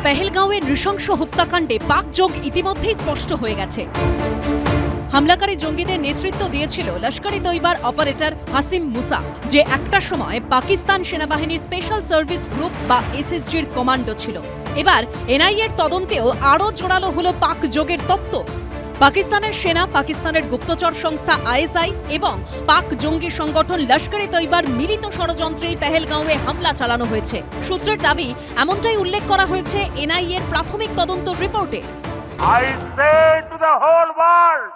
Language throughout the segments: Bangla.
পেহেলগাঁওয়ের নৃশংস হত্যাকাণ্ডে পাক যোগ ইতিমধ্যেই স্পষ্ট হয়ে গেছে। হামলাকারী জঙ্গিদের নেতৃত্ব দিয়েছিল লস্কর-ই তৈবার অপারেটর হাসিম মুসা, যে একটা সময় পাকিস্তান সেনাবাহিনীর স্পেশাল সার্ভিস গ্রুপ বা এসএসজির কমান্ডো ছিল। এবার এনআইএর তদন্তেও আরও জোরালো হলো পাক যোগের তত্ত্ব। পাকিস্তানের সেনা, পাকিস্তানের গুপ্তচর সংস্থা আইএসআই এবং পাক জঙ্গি সংগঠন লস্কর-ই তৈবার মিলিত ষড়যন্ত্রেই পেহেলগাঁওয়ে হামলা চালানো হয়েছে। সূত্রের দাবি, এমনটাই উল্লেখ করা হয়েছে এনআইএর প্রাথমিক তদন্ত রিপোর্টে। I say to the whole world,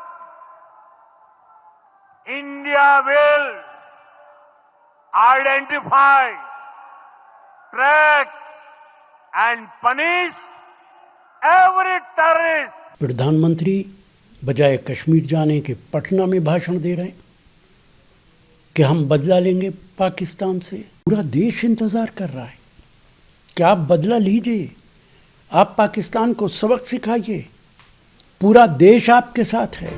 India will identify, track and punish every terrorist. प्रधानमंत्री बजाय कश्मीर जाने के पटना में भाषण दे रहे हैं कि हम बदला लेंगे पाकिस्तान से। पूरा देश इंतजार कर रहा है कि आप बदला लीजिए, आप पाकिस्तान को सबक सिखाइए, पूरा देश आपके साथ है।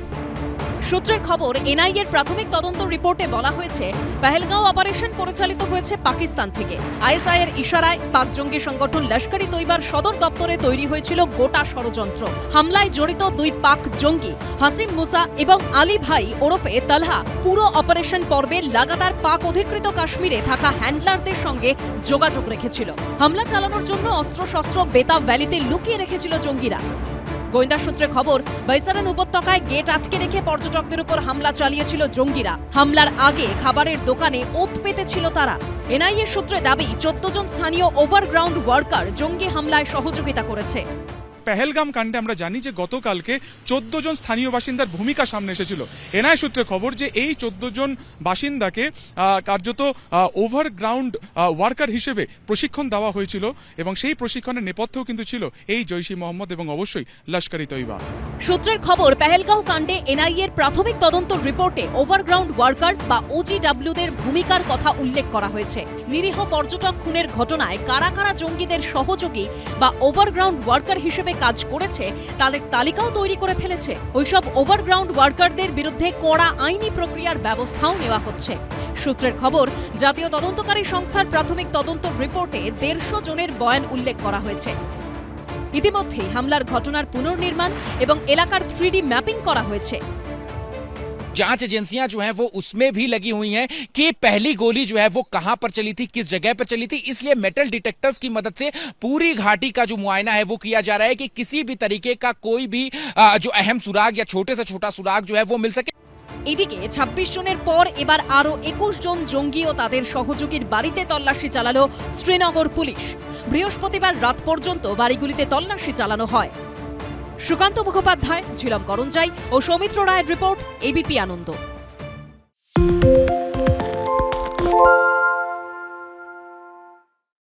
সূত্রের খবর, এনআইএর প্রাথমিক তদন্ত রিপোর্টে বলা হয়েছে পেহেলগাঁও অপারেশন পরিচালিত হয়েছে পাকিস্তান থেকে। আইএসআই এর ইশারায় পাক জঙ্গি সংগঠন লস্কর-ই তৈবার সদর দপ্তরে তৈরি হয়েছিল গোটা ষড়যন্ত্র। হামলায় জড়িত দুই পাক জঙ্গি হাসিম মুসা এবং আলী ভাই ওরফে তালহা পুরো অপারেশন পর্বে লাগাতার পাক অধিকৃত কাশ্মীরে থাকা হ্যান্ডলারদের সঙ্গে যোগাযোগ রেখেছিল। হামলা চালানোর জন্য অস্ত্রশস্ত্র বেতা ভ্যালিতে লুকিয়ে রেখেছিল জঙ্গিরা। গোয়েন্দা সূত্রে খবর, বৈসারান উপত্যকায় গেট আটকে রেখে পর্যটকদের উপর হামলা চালিয়েছিল জঙ্গিরা। হামলার আগে খাবারের দোকানে ওত পেতেছিল তারা। এনআইএ সূত্রে দাবি, 14 জন স্থানীয় ওভারগ্রাউন্ড ওয়ার্কার জঙ্গি হামলায় সহযোগিতা করেছে। পেহেলগাম কাণ্ডে আমরা জানি যে গতকালকে 14 জন স্থানীয় বাসিন্দার ভূমিকা সামনে এসেছিল। এনআই সূত্রে খবর যে এই 14 জন বাসিন্দাকে কার্যত ওভারগ্রাউন্ড ওয়ার্কার হিসেবে প্রশিক্ষণ দেওয়া হয়েছিল এবং সেই প্রশিক্ষণের নেপথ্যেও কিন্তু ছিল এই জৈশ-ই মোহাম্মদ এবং অবশ্যই লস্কর-ই তৈবা। সূত্রের খবর, পেহেলগাঁও কাণ্ডে এনআইএর প্রাথমিক তদন্ত রিপোর্টে ওভারগ্রাউন্ড ওয়ার্কার বা ওজিডব্লিউদের ভূমিকার কথা উল্লেখ করা হয়েছে। নিরীহ পর্যটক খুনের ঘটনায় কারা কারা জঙ্গিদের সহযোগী বা ওভারগ্রাউন্ড ওয়ার্কার হিসেবে কাজ করেছে তাদের তালিকাও তৈরি করে ফেলেছে। ওইসব ওভারগ্রাউন্ড ওয়ার্কারদের বিরুদ্ধে কড়া আইনি প্রক্রিয়ার ব্যবস্থাও নেওয়া হচ্ছে। সূত্রের খবর, জাতীয় তদন্তকারী সংস্থার প্রাথমিক তদন্ত রিপোর্টে 150 জনের বয়ান উল্লেখ করা হয়েছে। ইতিমধ্যেই হামলার ঘটনার পুনর্নির্মাণ এবং এলাকার 3D ম্যাপিং করা হয়েছে। जांच एजेंसियां जो हैं वो उसमें भी लगी हुई हैं कि पहली गोली जो है वो कहां पर चली थी, किस जगह पर चली थी। इसलिए मेटल डिटेक्टर्स की मदद से पूरी घाटी का जो मुआयना है वो किया जा रहा है कि किसी भी तरीके का कोई भी जो अहम सुराग या छोटे से छोटा सुराग जो है वो मिल सके। এদিকে 26 জনের পর এবার আরও 21 জন জঙ্গি ও তাদের সহযোগীর বাড়িতে তল্লাশি চালালো শ্রীনগর পুলিশ। বৃহস্পতিবার রাত পর্যন্ত বাড়িগুলিতে তল্লাশি চালানো হয়। সুকান্ত মুখোপাধ্যায়, ঝিলম করঞ্জাই ও সৌমিত্র রায়ের রিপোর্ট, এবিপি আনন্দ।